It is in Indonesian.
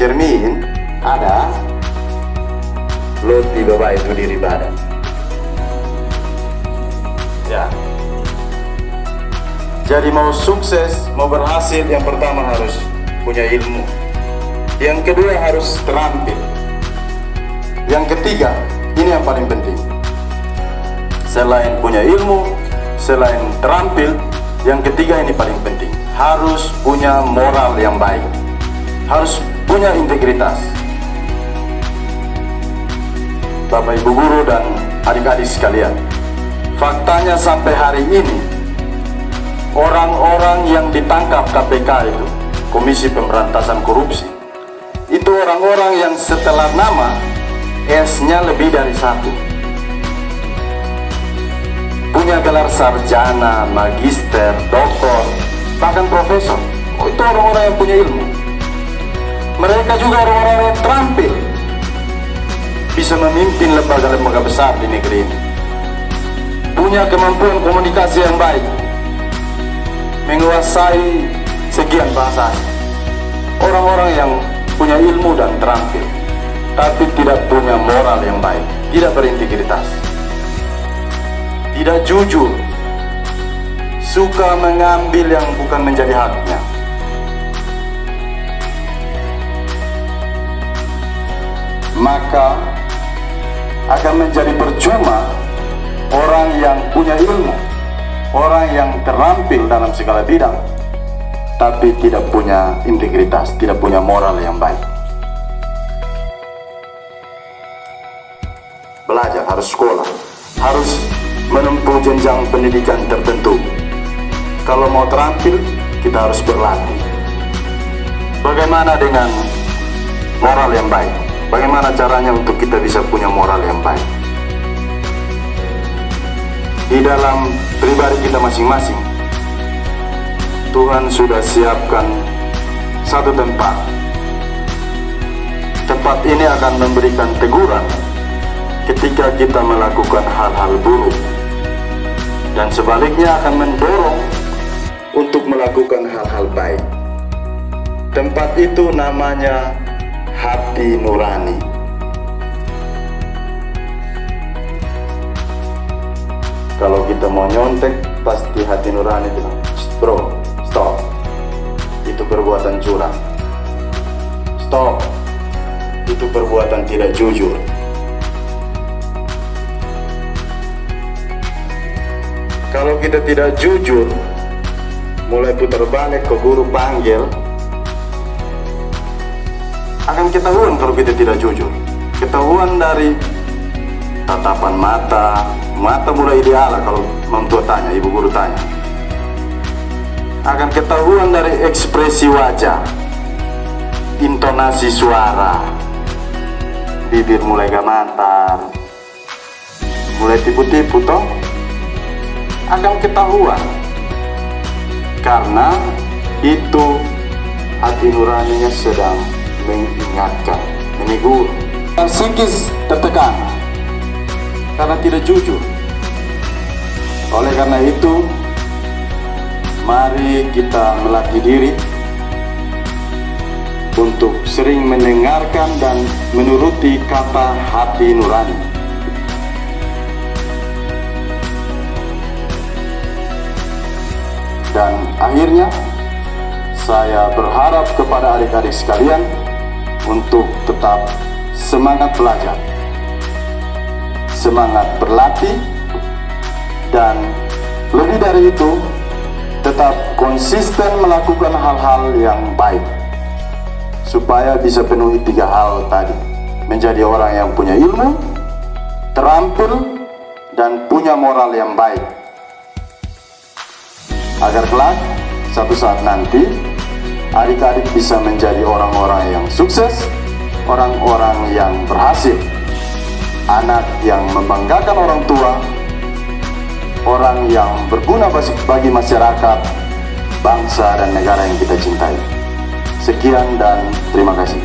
cermin ada lot di bawah itu diri badan. Ya. Jadi mau sukses, mau berhasil, yang pertama harus punya ilmu. Yang kedua harus terampil. Yang ketiga, ini yang paling penting. Selain punya ilmu, selain terampil, yang ketiga ini paling penting. Harus punya moral yang baik. Harus punya integritas. Bapak Ibu guru dan adik-adik sekalian, faktanya sampai hari ini orang-orang yang ditangkap KPK itu, Komisi Pemberantasan Korupsi, itu orang-orang yang setelah nama S-nya lebih dari 1, punya gelar sarjana, magister, doktor, bahkan profesor. Itu orang-orang yang punya ilmu. Mereka juga orang-orang yang terampil, bisa memimpin lembaga-lembaga besar di negeri ini, punya kemampuan komunikasi yang baik, menguasai sekian bahasa. Orang-orang yang punya ilmu dan terampil, tapi tidak punya moral yang baik, tidak berintegritas, tidak jujur, suka mengambil yang bukan menjadi haknya. Maka akan menjadi percuma orang yang punya ilmu, orang yang terampil dalam segala bidang, tapi tidak punya integritas, tidak punya moral yang baik. Belajar, harus sekolah, harus menempuh jenjang pendidikan tertentu. Kalau mau terampil, kita harus berlatih. Bagaimana dengan moral yang baik? Bagaimana caranya untuk kita bisa punya moral yang baik? Di dalam pribadi kita masing-masing, Tuhan sudah siapkan satu tempat. Tempat ini akan memberikan teguran ketika kita melakukan hal-hal buruk, dan sebaliknya akan mendorong untuk melakukan hal-hal baik. Tempat itu namanya hati nurani. Kalau kita mau nyontek, pasti hati nurani bilang, bro, stop, itu perbuatan curang. Stop, itu perbuatan tidak jujur. Kalau kita tidak jujur, mulai putar balik ke guru panggil, akan ketahuan kalau kita tidak jujur. Ketahuan dari tatapan mata mulai dialah kalau mentua tanya, ibu guru tanya. Akan ketahuan dari ekspresi wajah, intonasi suara, bibir mulai gamantar, mulai tipu-tipu toh. Akan ketahuan, karena itu hati nuraninya sedang mengingatkan, menegur. Psikis tertekan karena tidak jujur. Oleh karena itu, mari kita melatih diri untuk sering mendengarkan dan menuruti kata hati nurani. Dan akhirnya, saya berharap kepada adik-adik sekalian untuk tetap semangat belajar, semangat berlatih, dan lebih dari itu, tetap konsisten melakukan hal-hal yang baik, supaya bisa penuhi 3 hal tadi: menjadi orang yang punya ilmu, terampil, dan punya moral yang baik, agar kelak satu saat nanti adik-adik bisa menjadi orang-orang yang sukses, orang-orang yang berhasil, anak yang membanggakan orang tua, orang yang berguna bagi masyarakat, bangsa dan negara yang kita cintai. Sekian dan terima kasih.